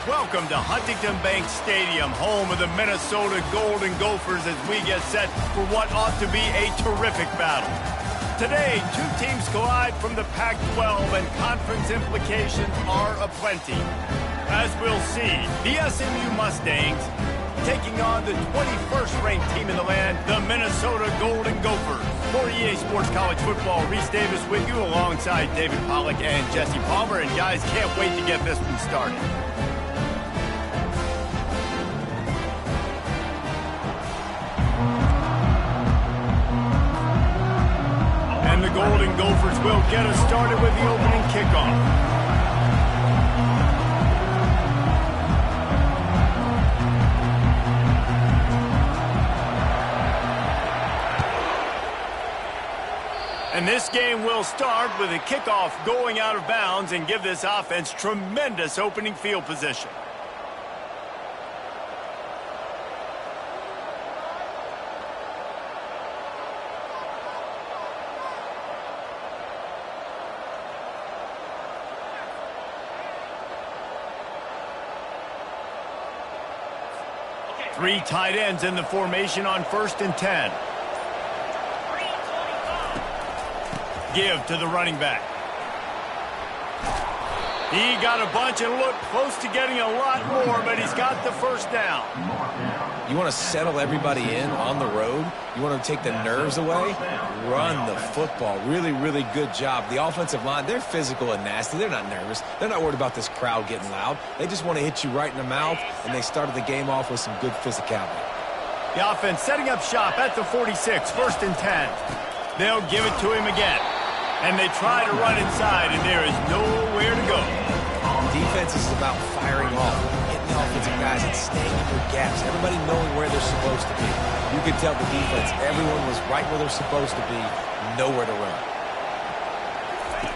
Welcome to Huntington Bank Stadium, home of the Minnesota Golden Gophers, as we get set for what ought to be a terrific battle. Today, two teams collide from the Pac-12, and conference implications are aplenty. As we'll see, the SMU Mustangs taking on the 21st ranked team in the land, the Minnesota Golden Gophers. For EA Sports College Football, Reese Davis with you alongside David Pollack and Jesse Palmer. And guys, can't wait to get this one started. And the Golden Gophers will get us started with the opening kickoff. And this game will start with a kickoff going out of bounds and give this offense tremendous opening field position. Three tight ends in the formation on 1st and 10. Give to the running back. He got a bunch and looked close to getting a lot more, but he's got the first down. You want to settle everybody in on the road? You want to take the nerves away? Run the football. Really, really good job. The offensive line, they're physical and nasty. They're not nervous. They're not worried about this crowd getting loud. They just want to hit you right in the mouth, and they started the game off with some good physicality. The offense setting up shop at the 46, 1st and 10. They'll give it to him again. And they try to run inside, and there is nowhere to go. Defense is about firing off, hitting the offensive guys and staying in their gaps, everybody knowing where they're supposed to be. You could tell the defense, everyone was right where they're supposed to be, nowhere to run.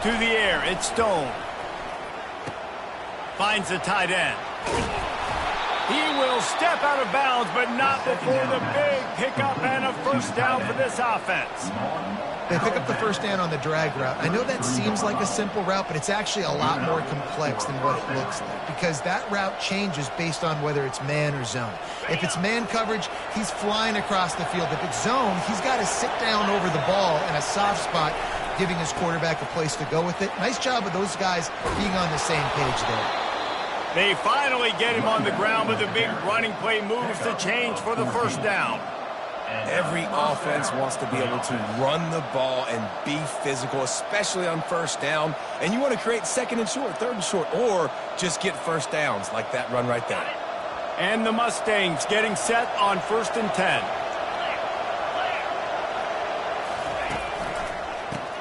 To the air, it's Stone. Finds the tight end. He will step out of bounds, but not before the big pickup and a first down for this offense. They pick up the first down on the drag route. I know that seems like a simple route, but it's actually a lot more complex than what it looks like, because that route changes based on whether it's man or zone. If it's man coverage, he's flying across the field. If it's zone, he's got to sit down over the ball in a soft spot, giving his quarterback a place to go with it. Nice job of those guys being on the same page there. They finally get him on the ground, but the big running play moves the change for the first down. Every offense wants to be able to run the ball and be physical, especially on first down. And you want to create 2nd and short, 3rd and short, or just get first downs like that run right there. And the Mustangs getting set on 1st and 10.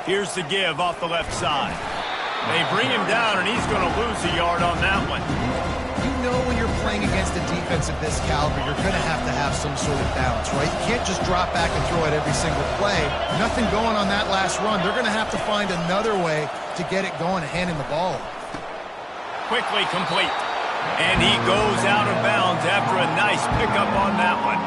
Here's the give off the left side. They bring him down, and he's going to lose a yard on that one. You know when you're playing against a defense of this caliber, you're going to have some sort of balance, right? You can't just drop back and throw it every single play. Nothing going on that last run. They're going to have to find another way to get it going and handing the ball. Quickly complete. And he goes out of bounds after a nice pickup on that one.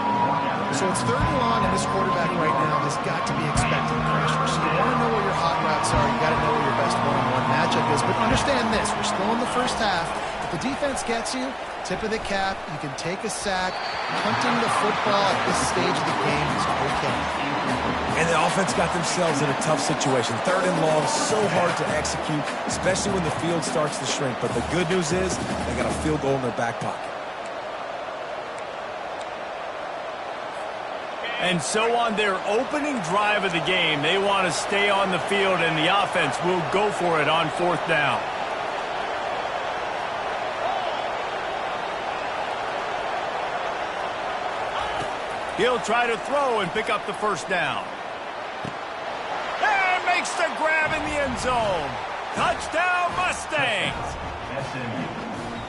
So it's 3rd and long, and this quarterback right now has got to be expecting pressure. So you want to know where your hot routes are. You got to know where your best one-on-one matchup is. But understand this, we're still in the first half. If the defense gets you, tip of the cap, you can take a sack. Punting the football at this stage of the game is okay. And the offense got themselves in a tough situation. 3rd and long, so hard to execute, especially when the field starts to shrink. But the good news is they got a field goal in their back pocket. And so on their opening drive of the game, they want to stay on the field, and the offense will go for it on 4th down. He'll try to throw and pick up the first down. And makes the grab in the end zone. Touchdown, Mustangs!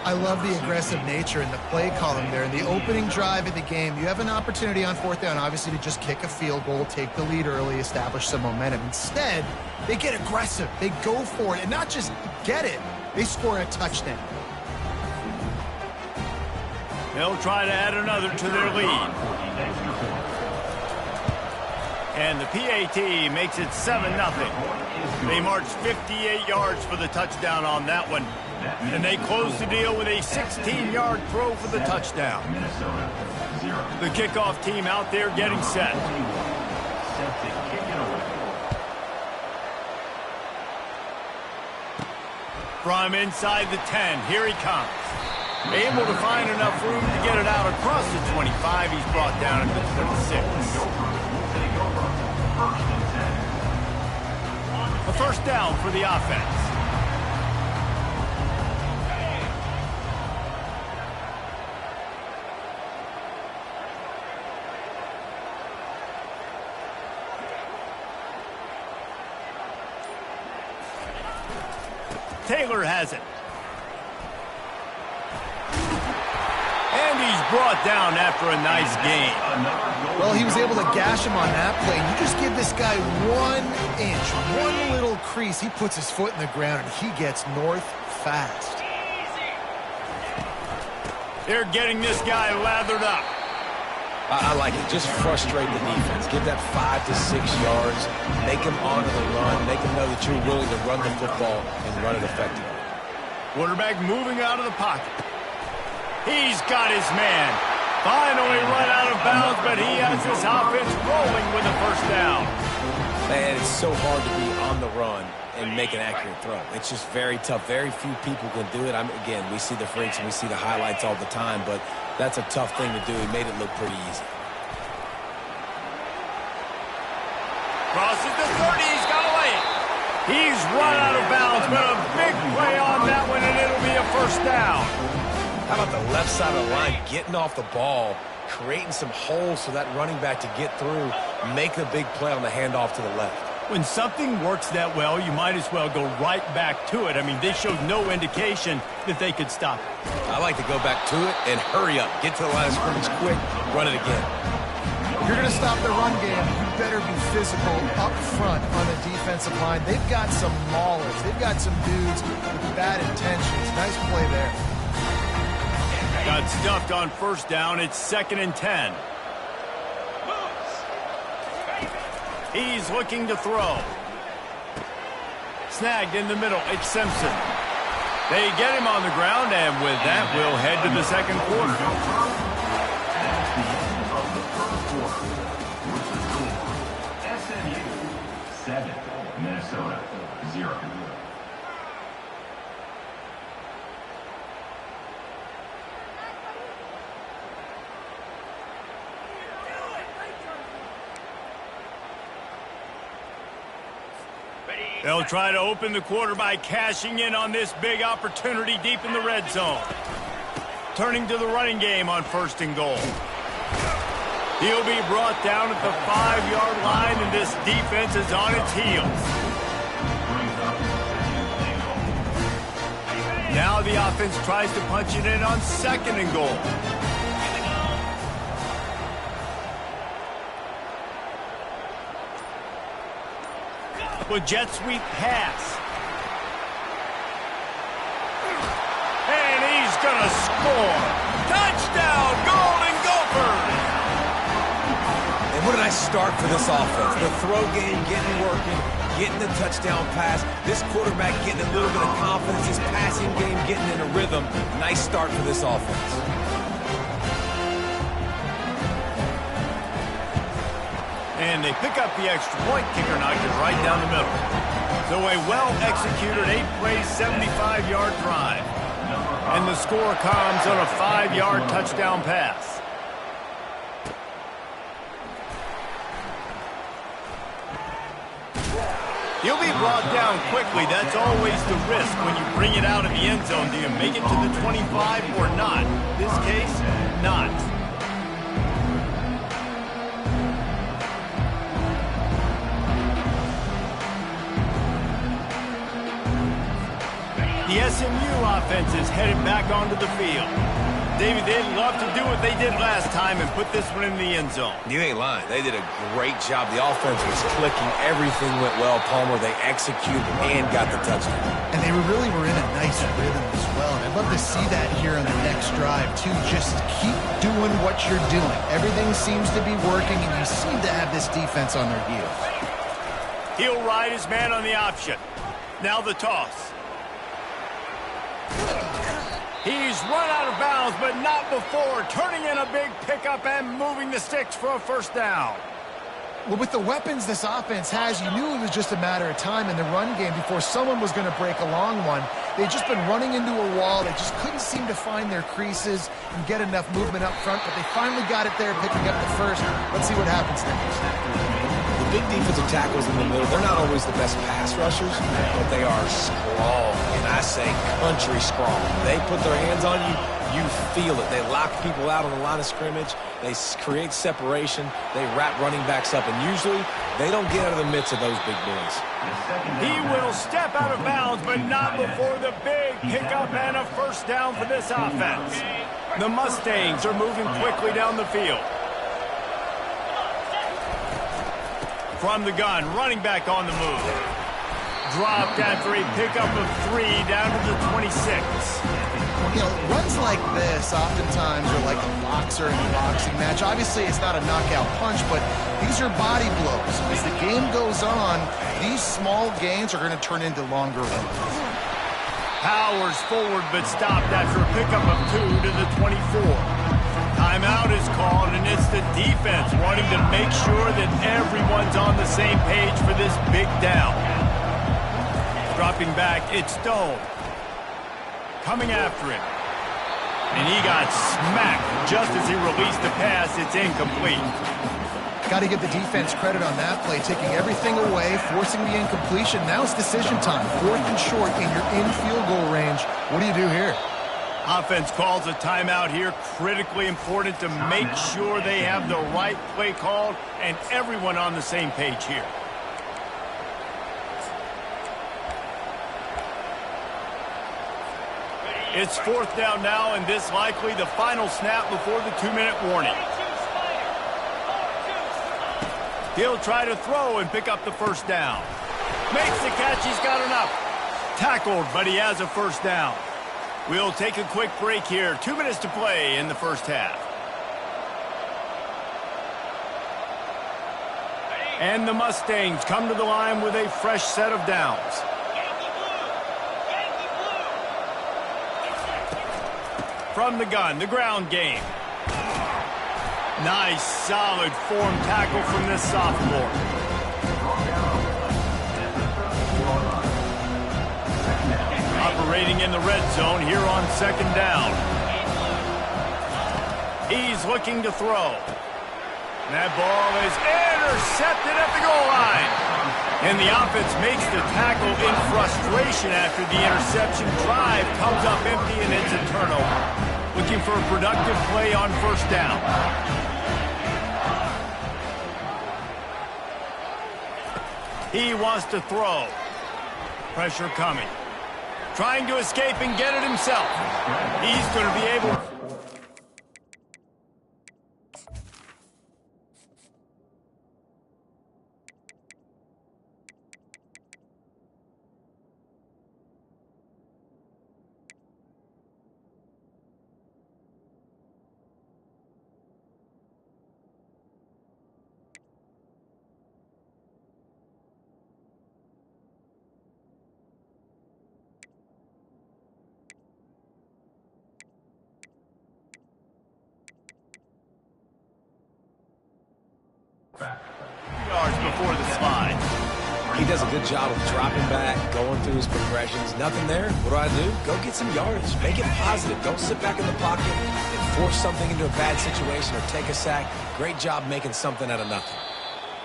I love the aggressive nature in the play column there. In the opening drive of the game, you have an opportunity on 4th down, obviously, to just kick a field goal, take the lead early, establish some momentum. Instead, they get aggressive. They go for it, and not just get it, they score a touchdown. They'll try to add another to their lead. And the PAT makes it 7-0. They marched 58 yards for the touchdown on that one. And they close the deal with a 16-yard throw for the touchdown. The kickoff team out there getting set. From inside the 10, here he comes. Able to find enough room to get it out across the 25. He's brought down at the 26. A first down for the offense. Taylor has it. And he's brought down after a nice gain. Well, he was able to gash him on that play. You just give this guy 1 inch, one little crease. He puts his foot in the ground, and he gets north fast. They're getting this guy lathered up. I like it. Just frustrate the defense. Give that 5 to 6 yards. Make them honor the run. Make them know that you're willing to run the football and run it effectively. Quarterback moving out of the pocket. He's got his man. Finally run out of bounds, but he has this offense rolling with a first down. Man, it's so hard to be on the run and make an accurate throw. It's just very tough. Very few people can do it. Again, we see the freaks and we see the highlights all the time, but that's a tough thing to do. He made it look pretty easy. Crosses the 30. He's got to lay it. He's run out of bounds, but a big play on that one, and it'll be a first down. How about the left side of the line getting off the ball, creating some holes for that running back to get through, make a big play on the handoff to the left. When something works that well, you might as well go right back to it. I mean, they showed no indication that they could stop it. I like to go back to it and hurry up. Get to the line of scrimmage quick, run it again. If you're going to stop the run game, you better be physical up front on the defensive line. They've got some maulers. They've got some dudes with bad intentions. Nice play there. Got stuffed on first down. It's 2nd and 10. He's looking to throw. Snagged in the middle. It's Simpson. They get him on the ground, and with that, we'll head to the second quarter. SMU 7, Minnesota 0. They'll try to open the quarter by cashing in on this big opportunity deep in the red zone. Turning to the running game on 1st and goal. He'll be brought down at the 5-yard line, and this defense is on its heels. Now the offense tries to punch it in on 2nd and goal. With jet sweep pass. And he's going to score. Touchdown, Golden Gophers! And what did I start for this offense? The throw game getting working, getting the touchdown pass. This quarterback getting a little bit of confidence. His passing game getting in a rhythm. Nice start for this offense. And they pick up the extra point. Kicker knocked it right down the middle. So a well-executed 8-play, 75-yard drive. And the score comes on a 5-yard touchdown pass. He'll be brought down quickly. That's always the risk when you bring it out of the end zone. Do you make it to the 25 or not? In this case, not. The SMU offense is headed back onto the field. David, they'd love to do what they did last time and put this one in the end zone. You ain't lying. They did a great job. The offense was clicking. Everything went well, Palmer. They executed and got the touchdown. And they really were in a nice rhythm as well. And I'd love to see that here on the next drive, too. Just keep doing what you're doing. Everything seems to be working, and you seem to have this defense on their heels. He'll ride his man on the option. Now the toss. just run out of bounds, but not before turning in a big pickup and moving the sticks for a first down. Well, with the weapons this offense has, you knew it was just a matter of time in the run game before someone was going to break a long one. They'd just been running into a wall. They just couldn't seem to find their creases and get enough movement up front, but they finally got it there, picking up the first. Let's see what happens next. The big defensive tackles in the middle, they're not always the best pass rushers, but they are strong, and I say country strong. They put their hands on you, you feel it. They lock people out on the line of scrimmage. They create separation. They wrap running backs up, and usually they don't get out of the midst of those big boys. He will step out of bounds, but not before the big pickup and a first down for this offense. The Mustangs are moving quickly down the field. From the gun, running back on the move. Dropped after a pickup of 3 down to the 26. You know, runs like this oftentimes are like a boxer in a boxing match. Obviously, it's not a knockout punch, but these are body blows. As the game goes on, these small gains are going to turn into longer runs. Powers forward, but stopped after a pickup of 2 to the 24. Timeout is called, and it's the defense wanting to make sure that everyone's on the same page for this big down. Dropping back, it's Stone. Coming after him. And he got smacked just as he released the pass. It's incomplete. Got to give the defense credit on that play, taking everything away, forcing the incompletion. Now it's decision time. 4th and short, and you're in field goal range. What do you do here? Offense calls a timeout here. Critically important to make sure they have the right play called and everyone on the same page here. It's 4th down now, and this likely the final snap before the 2-minute warning. He'll try to throw and pick up the first down. Makes the catch. He's got enough. Tackled, but he has a first down. We'll take a quick break here. 2 minutes to play in the first half. And the Mustangs come to the line with a fresh set of downs. From the gun, the ground game. Nice, solid form tackle from this sophomore. Operating in the red zone here on 2nd down. He's looking to throw. That ball is intercepted at the goal line. And the offense makes the tackle in frustration after the interception. Drive comes up empty, and it's a turnover. Looking for a productive play on first down. He wants to throw. Pressure coming. Trying to escape and get it himself. He's going to be able... yards before the slide. He does a good job of dropping back, going through his progressions. Nothing there. What do? Go get some yardage. Make it positive. Don't sit back in the pocket and force something into a bad situation or take a sack. Great job making something out of nothing.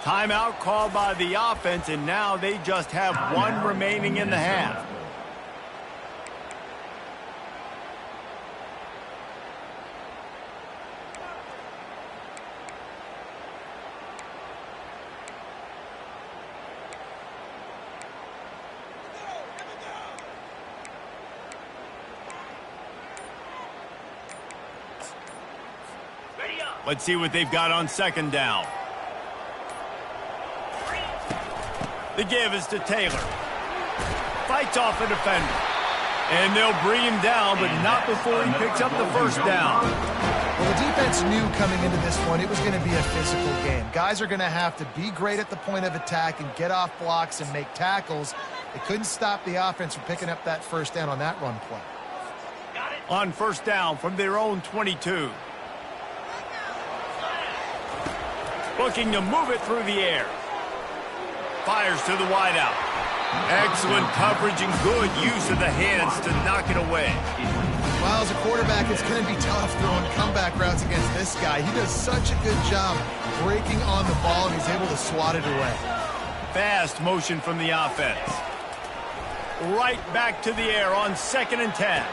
Timeout called by the offense, and now they just have 1 remaining in the half. Let's see what they've got on 2nd down. The give is to Taylor. Fights off a defender. And they'll bring him down, but not before he picks up the first down. Well, the defense knew coming into this one it was going to be a physical game. Guys are going to have to be great at the point of attack and get off blocks and make tackles. They couldn't stop the offense from picking up that first down on that run play. Got it. On first down from their own 22. Looking to move it through the air. Fires to the wideout. Excellent coverage and good use of the hands to knock it away. Well, as a quarterback, it's going to be tough throwing comeback routes against this guy. He does such a good job breaking on the ball, and he's able to swat it away. Fast motion from the offense. Right back to the air on 2nd and 10.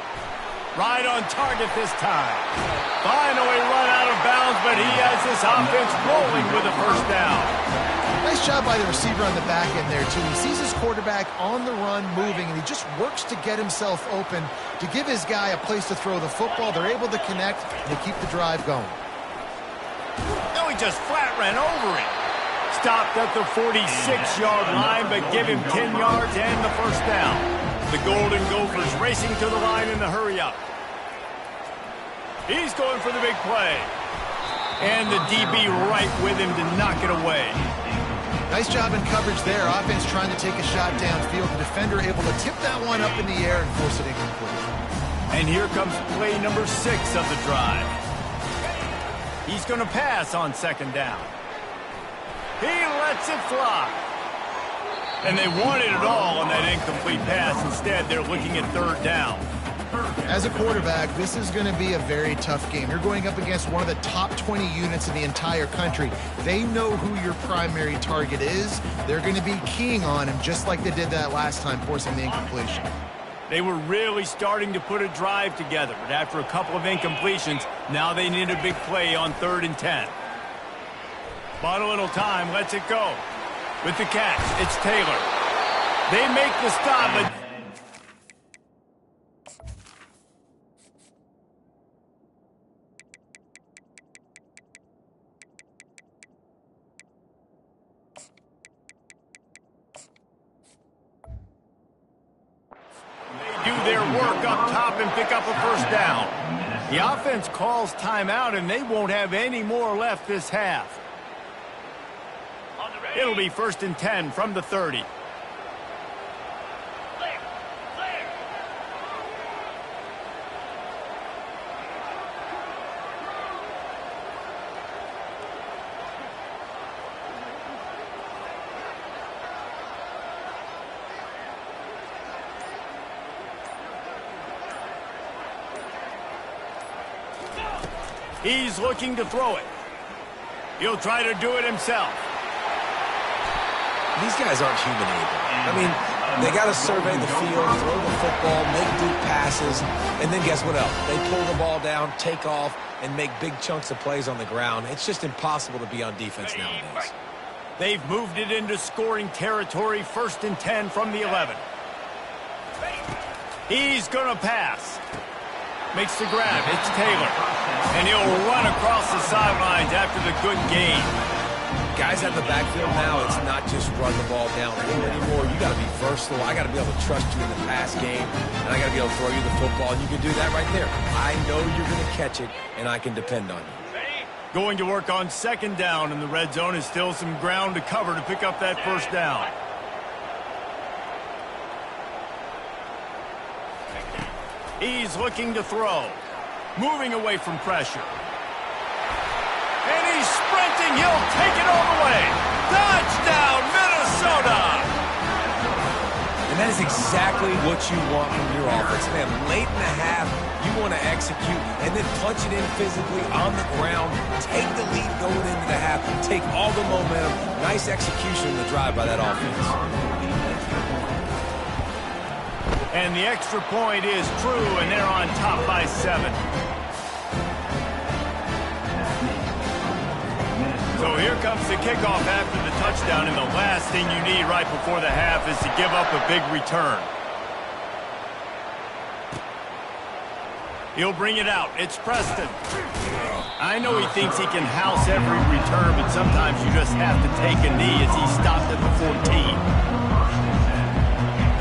Right on target this time. Finally run out of bounds, but he has this offense rolling with a first down. Nice job by the receiver on the back end there, too. He sees his quarterback on the run moving, and he just works to get himself open to give his guy a place to throw the football. They're able to connect, and they keep the drive going. No, he just flat ran over it. Stopped at the 46-yard line, but give him 10 yards and the first down. The Golden Gophers racing to the line in the hurry-up. He's going for the big play. And the DB right with him to knock it away. Nice job in coverage there. Offense trying to take a shot downfield. The defender able to tip that one up in the air and force it incomplete. And here comes play number 6 of the drive. He's going to pass on 2nd down. He lets it fly. And they wanted it all on that incomplete pass. Instead, they're looking at 3rd down. As a quarterback, this is going to be a very tough game. You're going up against one of the top 20 units in the entire country. They know who your primary target is. They're going to be keying on him just like they did that last time, forcing the incompletion. They were really starting to put a drive together, but after a couple of incompletions, now they need a big play on 3rd and 10. Bought a little time, lets it go. With the catch, it's Taylor. They make the stop, but they do their work up top and pick up a first down. The offense calls timeout, and they won't have any more left this half. It'll be 1st and 10 from the 30. He's looking to throw it. He'll try to do it himself. These guys aren't human able. I mean, they got to survey the field, throw the football, make deep passes, and then guess what else? They pull the ball down, take off, and make big chunks of plays on the ground. It's just impossible to be on defense nowadays. They've moved it into scoring territory, 1st and 10 from the 11. He's going to pass. Makes the grab. It's Taylor. And he'll run across the sidelines after the good gain. Guys out the backfield now, it's not just run the ball downfield anymore. You got to be versatile. I got to be able to trust you in the pass game, and I got to be able to throw you the football, and you can do that right there. I know you're going to catch it, and I can depend on you. Going to work on 2nd down, and the red zone is still some ground to cover to pick up that first down. He's looking to throw. Moving away from pressure. And he's sprinting. He'll take it all the way. Touchdown, Minnesota! And that is exactly what you want from your offense. Man, late in the half, you want to execute and then punch it in physically on the ground. Take the lead going into the half. Take all the momentum. Nice execution in the drive by that offense. And the extra point is true, and they're on top by 7. So here comes the kickoff after the touchdown, and the last thing you need right before the half is to give up a big return. He'll bring it out. It's Preston. I know he thinks he can house every return, but sometimes you just have to take a knee as he stopped at the 14.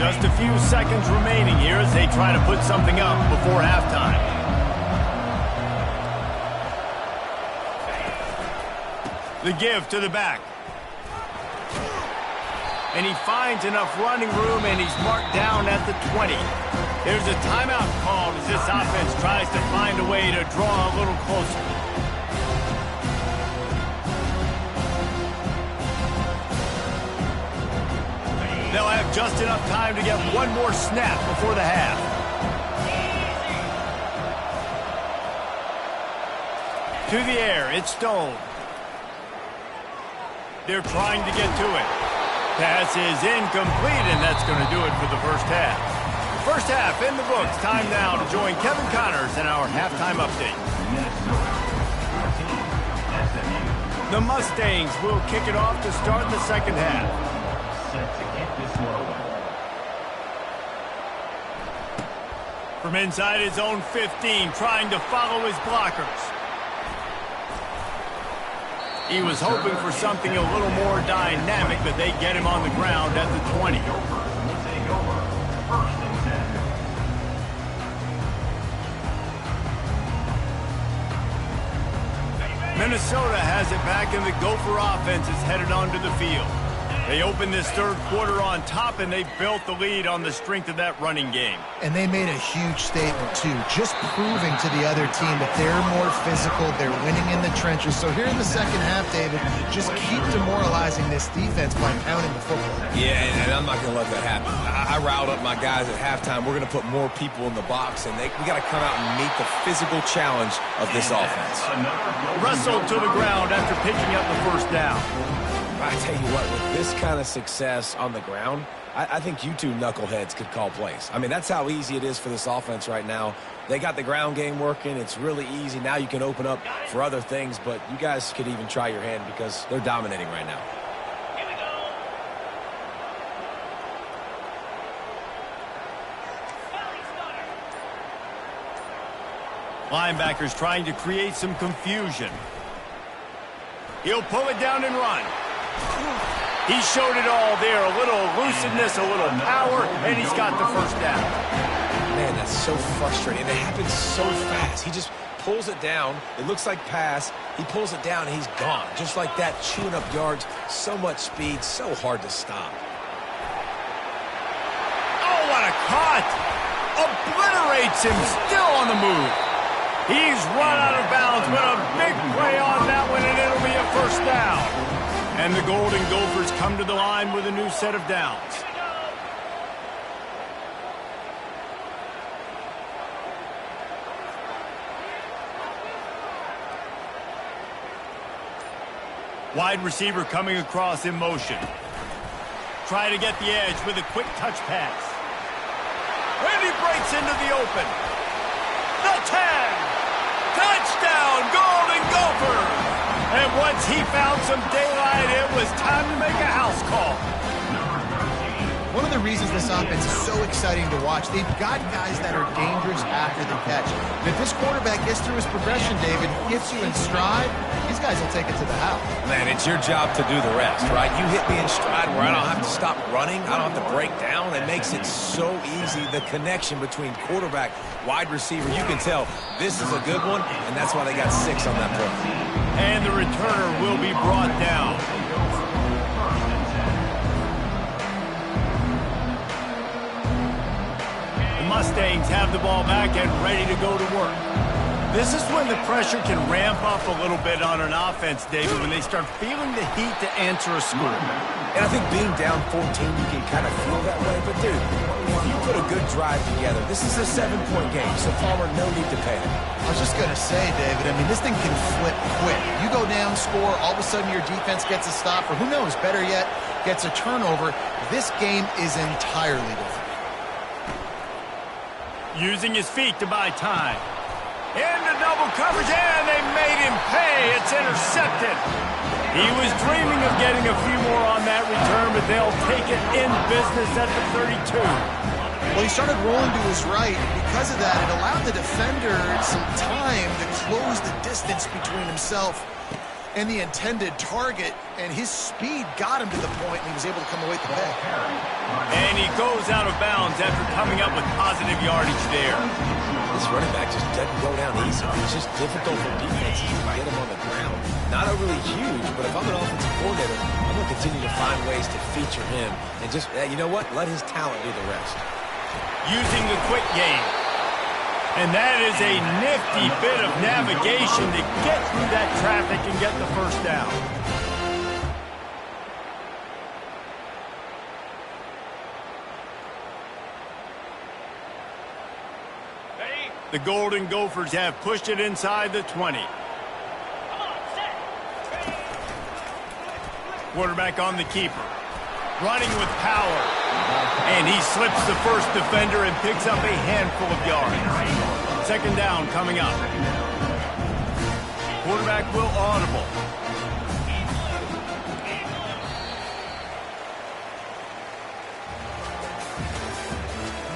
Just a few seconds remaining here as they try to put something up before halftime. The give to the back. And he finds enough running room, and he's marked down at the 20. There's a timeout called as this offense tries to find a way to draw a little closer. They'll have just enough time to get one more snap before the half. To the air, it's Stone. They're trying to get to it. Pass is incomplete, and that's going to do it for the first half. First half in the books. Time now to join Kevin Connors in our halftime update. The Mustangs will kick it off to start the second half. From inside his own 15, trying to follow his blockers. He was hoping for something a little more dynamic, but they get him on the ground at the 20. Minnesota has it back, and the Gopher offense is headed onto the field. They opened this third quarter on top, and they built the lead on the strength of that running game. And they made a huge statement, too, just proving to the other team that they're more physical, they're winning in the trenches. So here in the second half, David, just keep demoralizing this defense by pounding the football. Yeah, and I'm not going to let that happen. I riled up my guys at halftime. We're going to put more people in the box, and we got to come out and meet the physical challenge of this offense. Wrestled to the ground after picking up the first down. I tell you what, with this kind of success on the ground, I think you two knuckleheads could call plays. I mean, that's how easy it is for this offense right now. They got the ground game working. It's really easy. Now you can open up for other things, but you guys could even try your hand because they're dominating right now. Linebackers trying to create some confusion. He'll pull it down and run. He showed it all there. A little elusiveness, a little power, and he's got the first down. Man, that's so frustrating. It happens so fast. He just pulls it down. It looks like pass. He pulls it down, and he's gone. Just like that, chewing up yards. So much speed, so hard to stop. Oh, what a cut! Obliterates him, still on the move. He's run out of bounds, but a big play on that one, and it'll be a first down. And the Golden Gophers come to the line with a new set of downs. Wide receiver coming across in motion. Try to get the edge with a quick touch pass. And he breaks into the open. The 10. Touchdown, Golden Gophers! And once he found some daylight, it was time to make a house call. One of the reasons this offense is so exciting to watch, they've got guys that are dangerous after the catch. And if this quarterback gets through his progression, David, gets you in stride, these guys will take it to the house. Man, it's your job to do the rest, right? You hit me in stride where I don't have to stop running. I don't have to break down. It makes it so easy. The connection between quarterback, wide receiver, you can tell this is a good one, and that's why they got 6 on that play. And the returner will be brought down. The Mustangs have the ball back and ready to go to work. This is when the pressure can ramp up a little bit on an offense, David, when they start feeling the heat to answer a score. And I think being down 14, you can kind of feel that way. But, dude, if you put a good drive together, this is a 7-point game, so Palmer, no need to panic. I was just going to say, David, I mean, this thing can flip quick. You go down, score, all of a sudden your defense gets a stop, or who knows, better yet, gets a turnover. This game is entirely different. Using his feet to buy time. Into double coverage, and they made him pay. It's intercepted. He was dreaming of getting a few more on that return, but they'll take it in business at the 32. Well, he started rolling to his right. Because of that, it allowed the defender some time to close the distance between himself and the intended target, and his speed got him to the point, and he was able to come away with the ball. And he goes out of bounds after coming up with positive yardage there. This running back just doesn't go down easy. It's just difficult for defenses to get him on the ground. Not overly huge, but if I'm an offensive coordinator, I'm going to continue to find ways to feature him and just, you know what, let his talent do the rest. using the quick game. And that is a nifty bit of navigation to get through that traffic and get the first down. The Golden Gophers have pushed it inside the 20. Quarterback on the keeper. Running with power. And he slips the first defender and picks up a handful of yards. Second down coming up. Quarterback will audible.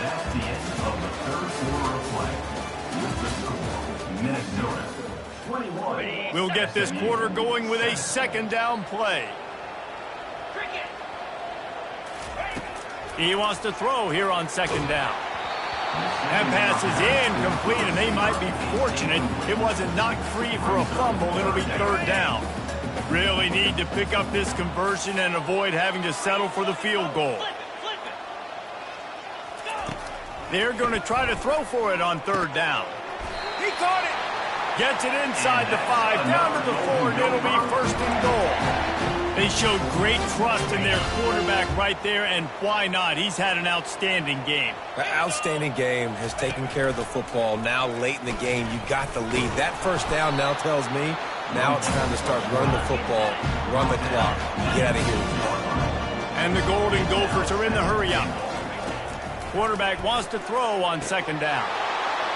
That's the end of the third quarter of play. With the score, Minnesota 21. We'll get this quarter going with a second down play. He wants to throw here on second down. That pass is incomplete, and they might be fortunate it wasn't knocked free for a fumble. It'll be third down. Really need to pick up this conversion and avoid having to settle for the field goal. They're going to try to throw for it on third down. He caught it. Gets it inside the 5, down to the 4, and it'll be first and goal. They showed great trust in their quarterback right there, and why not? He's had an outstanding game. An outstanding game, has taken care of the football. Now late in the game, you got the lead. That first down now tells me now it's time to start running the football, run the clock, get out of here with the ball. And the Golden Gophers are in the hurry-up. Quarterback wants to throw on second down.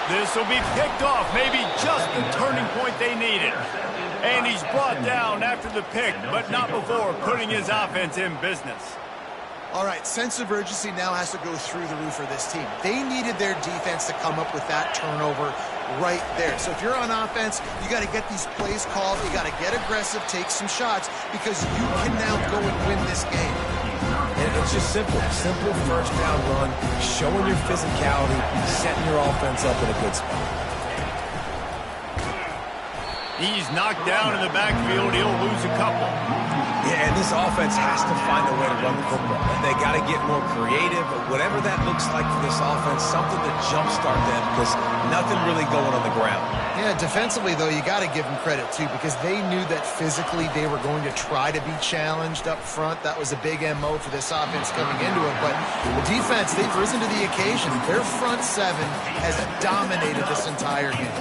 This will be picked off, maybe just the turning point they needed. And he's brought down after the pick, but not before putting his offense in business. All right, sense of urgency now has to go through the roof for this team. They needed their defense to come up with that turnover right there. So if you're on offense, you got to get these plays called. You got to get aggressive, take some shots, because you can now go and win this game. And it's just simple first down run, showing your physicality, setting your offense up in a good spot. He's knocked down in the backfield. He'll lose a couple. Yeah, and this offense has to find a way to run the football. And they got to get more creative, whatever that looks like for this offense, something to jumpstart them, because nothing really going on the ground. Yeah, defensively, though, you got to give them credit, too, because they knew that physically they were going to try to be challenged up front. That was a big MO for this offense coming into it. But the defense, they've risen to the occasion. Their front seven has dominated this entire game.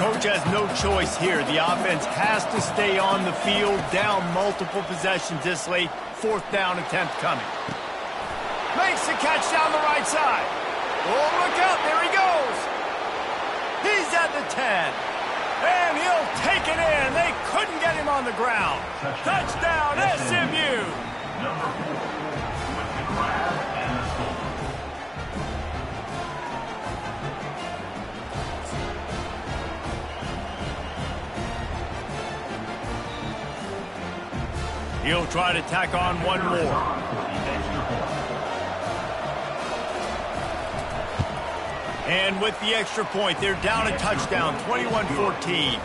Coach has no choice here. The offense has to stay on the field, down multiple possessions this late. Fourth down attempt coming. Makes the catch down the right side. Oh, look out. There he goes. He's at the 10. And he'll take it in. They couldn't get him on the ground. Touchdown, SMU. Number 4 with the grab and the score. He'll try to tack on one more. And with the extra point, they're down a touchdown, 21-14.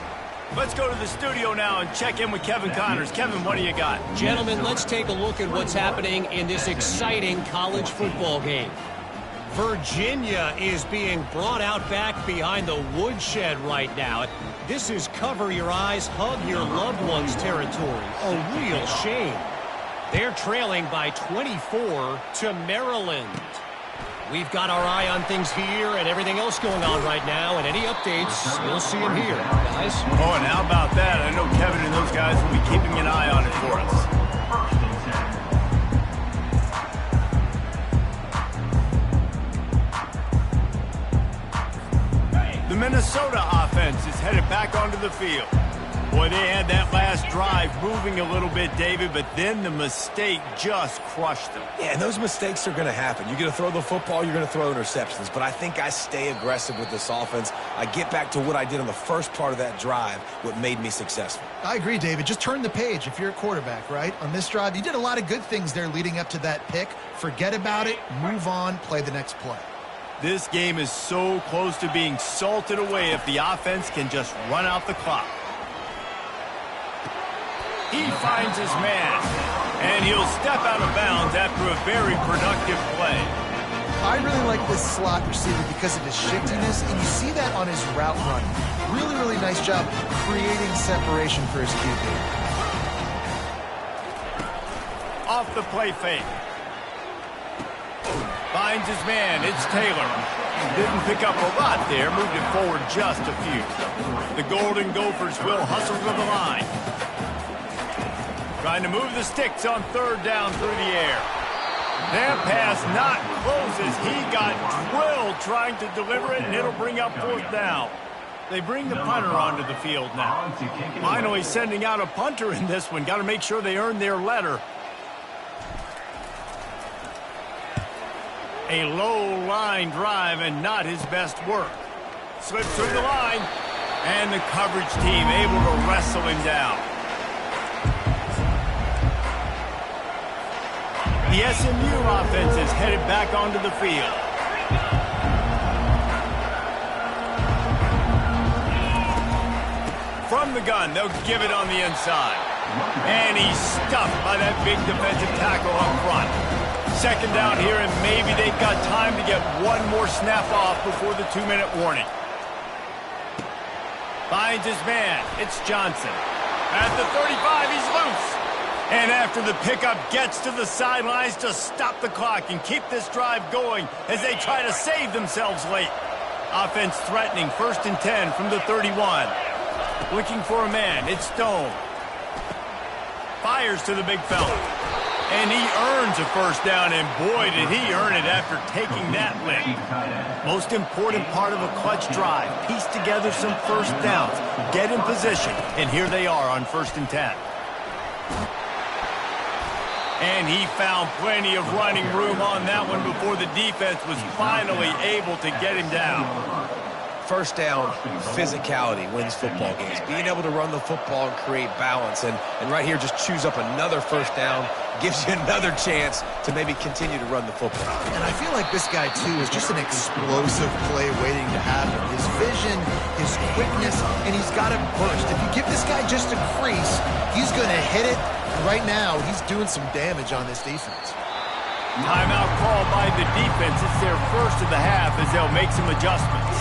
Let's go to the studio now and check in with Kevin Connors. Kevin, what do you got? Gentlemen, let's take a look at what's happening in this exciting college football game. Virginia is being brought out back behind the woodshed right now. This is cover your eyes, hug your loved ones territory. A real shame. They're trailing by 24 to Maryland. We've got our eye on things here and everything else going on right now, and any updates, we'll see them here, guys. Oh, and how about that? I know Kevin and those guys will be keeping an eye on it for us. The Minnesota offense is headed back onto the field. Boy, they had that last drive moving a little bit, David, but then the mistake just crushed them. Yeah, and those mistakes are going to happen. You're going to throw the football, you're going to throw interceptions. But I think I stay aggressive with this offense. I get back to what I did on the first part of that drive, what made me successful. I agree, David. Just turn the page if you're a quarterback, right? On this drive, you did a lot of good things there leading up to that pick. Forget about it, move on, play the next play. This game is so close to being salted away if the offense can just run out the clock. He finds his man, and he'll step out of bounds after a very productive play. I really like this slot receiver because of his shiftiness, and you see that on his route running. Really, really nice job creating separation for his QB. Off the play fake. Finds his man. It's Taylor. Didn't pick up a lot there. Moved it forward just a few. The Golden Gophers will hustle to the line. Trying to move the sticks on third down through the air. That pass not close as he got drilled trying to deliver it, and it'll bring up fourth down. They bring the punter onto the field now. Finally sending out a punter in this one. Got to make sure they earn their letter. A low line drive and not his best work. Slips through the line, and the coverage team able to wrestle him down. The SMU offense is headed back onto the field. From the gun, they'll give it on the inside. And he's stuffed by that big defensive tackle up front. Second down here, and maybe they've got time to get one more snap off before the 2-minute warning. Finds his man. It's Johnson. At the 35, he's loose. And after the pickup, gets to the sidelines to stop the clock and keep this drive going as they try to save themselves late. Offense threatening, 1st and 10 from the 31. Looking for a man. It's Stone. Fires to the big fella. And he earns a first down, and boy, did he earn it after taking that lick. Most important part of a clutch drive. Piece together some first downs. Get in position. And here they are on 1st and 10. And he found plenty of running room on that one before the defense was finally able to get him down. First down, physicality wins football games. Being able to run the football and create balance. And right here, just choose up another first down. Gives you another chance to maybe continue to run the football. And I feel like this guy, too, is just an explosive play waiting to happen. His vision, his quickness, and he's got a burst. If you give this guy just a crease, he's going to hit it. Right now, he's doing some damage on this defense. Timeout called by the defense. It's their first of the half as they'll make some adjustments.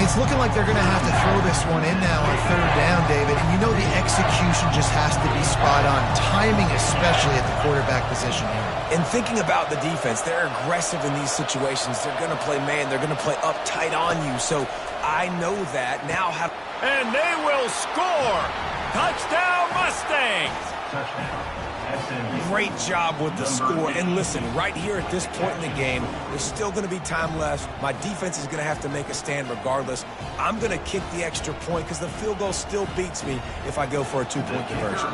It's looking like they're going to have to throw this one in now on third down, David. And you know the execution just has to be spot on. Timing especially at the quarterback position here. And thinking about the defense, they're aggressive in these situations. They're going to play man. They're going to play up tight on you. So I know that. Now how... And they will score! Touchdown Mustangs! Great job with the score. And listen, right here at this point in the game, there's still going to be time left. My defense is going to have to make a stand regardless. I'm going to kick the extra point because the field goal still beats me if I go for a 2-point conversion.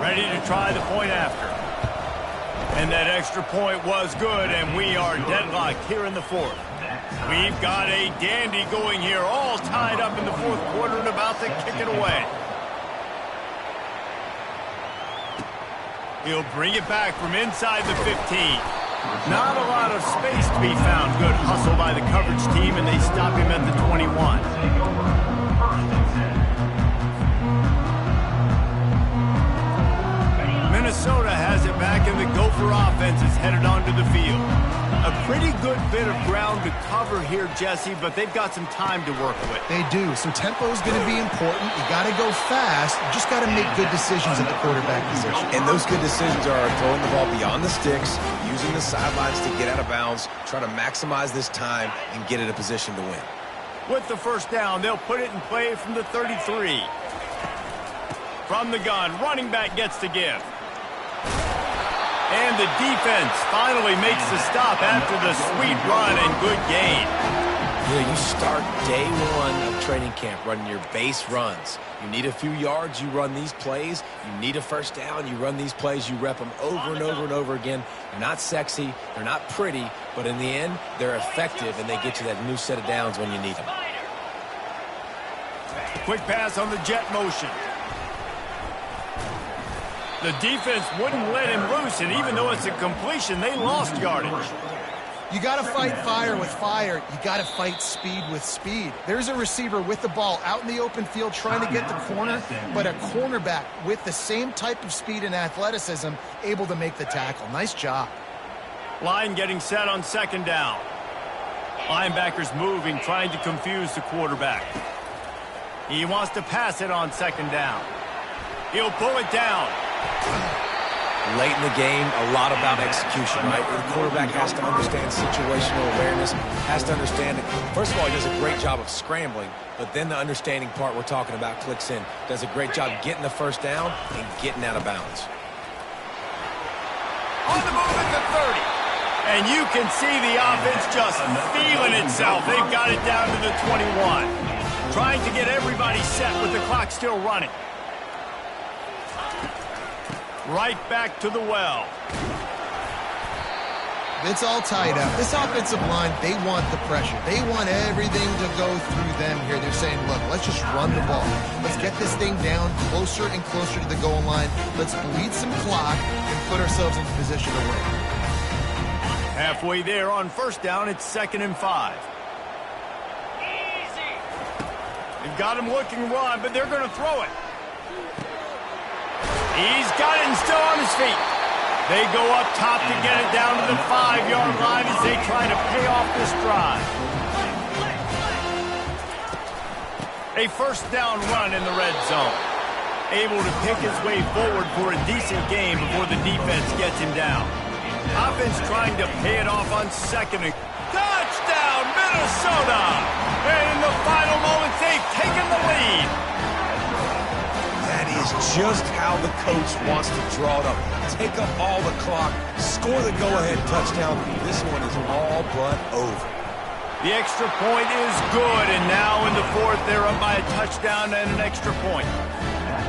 Ready to try the point after. And that extra point was good, and we are deadlocked here in the fourth. We've got a dandy going here, all tied up in the fourth quarter and about to kick it away. He'll bring it back from inside the 15. Not a lot of space to be found. Good hustle by the coverage team, and they stop him at the 21. Minnesota has it back, and the Gopher offense is headed onto the field. A pretty good bit of ground to cover here, Jesse, but they've got some time to work with. They do. So tempo is going to be important. You got to go fast. You just got to make good decisions at the quarterback position. And those good decisions are throwing the ball beyond the sticks, using the sidelines to get out of bounds, try to maximize this time and get in a position to win. With the first down, they'll put it in play from the 33. From the gun, running back gets to give. And the defense finally makes the stop after the sweet run and good gain. Yeah, you start day one of training camp running your base runs. You need a few yards, you run these plays. You need a first down, you run these plays. You rep them over and over and over again. They're not sexy, they're not pretty, but in the end, they're effective, and they get you that new set of downs when you need them. Quick pass on the jet motion. The defense wouldn't let him loose, and even though it's a completion, they lost yardage. You got to fight fire with fire. You got to fight speed with speed. There's a receiver with the ball out in the open field trying to get the corner, but a cornerback with the same type of speed and athleticism able to make the tackle. Nice job. Line getting set on second down. Linebackers moving, trying to confuse the quarterback. He wants to pass it on second down. He'll pull it down. Late in the game, a lot about execution, right? The quarterback has to understand situational awareness, has to understand it. First of all, he does a great job of scrambling, but then the understanding part we're talking about clicks in. Does a great job getting the first down and getting out of bounds. On the move at the 30. And you can see the offense just feeling itself. They've got it down to the 21. Trying to get everybody set with the clock still running. Right back to the well. It's all tied up. This offensive line, they want the pressure. They want everything to go through them here. They're saying, look, let's just run the ball. Let's get this thing down closer and closer to the goal line. Let's bleed some clock and put ourselves in position to win. Halfway there on first down, it's 2nd and 5. Easy. They've got him looking run, but they're going to throw it. He's got it and still on his feet. They go up top to get it down to the 5-yard line as they try to pay off this drive. A first down run in the red zone. Able to pick his way forward for a decent game before the defense gets him down. Offense trying to pay it off on second. Touchdown, Minnesota! And in the final moments, they've taken the lead. That is just how the coach wants to draw it up. Take up all the clock, score the go-ahead touchdown. This one is all but over. The extra point is good, and now in the fourth, they're up by a touchdown and an extra point.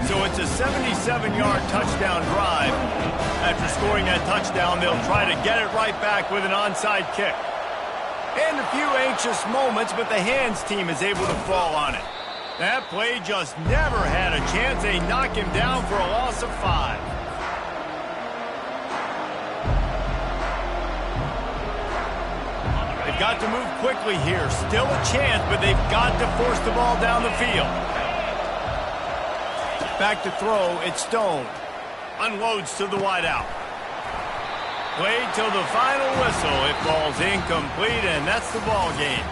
So it's a 77-yard touchdown drive. After scoring that touchdown, they'll try to get it right back with an onside kick. And a few anxious moments, but the hands team is able to fall on it. That play just never had a chance. They knock him down for a loss of 5. They've got to move quickly here. Still a chance, but they've got to force the ball down the field. Back to throw, it's Stone. Unloads to the wideout. Played till the final whistle. It falls incomplete, and that's the ball game.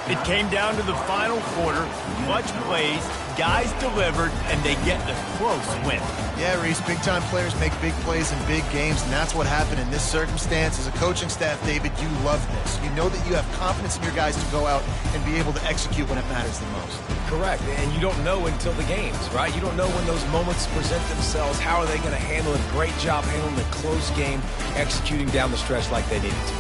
It came down to the final quarter. Much plays, guys delivered, and they get the close win. Yeah, Reese, big-time players make big plays in big games, and that's what happened in this circumstance. As a coaching staff, David, you love this. You know that you have confidence in your guys to go out and be able to execute when it matters the most. Correct, and you don't know until the games, right? You don't know when those moments present themselves. How are they going to handle it? Great job handling the close game, executing down the stretch like they needed to.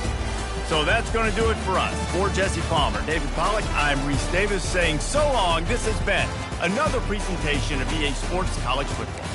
So that's going to do it for us. For Jesse Palmer, David Pollack, I'm Reese Davis saying so long. This has been another presentation of EA Sports College Football.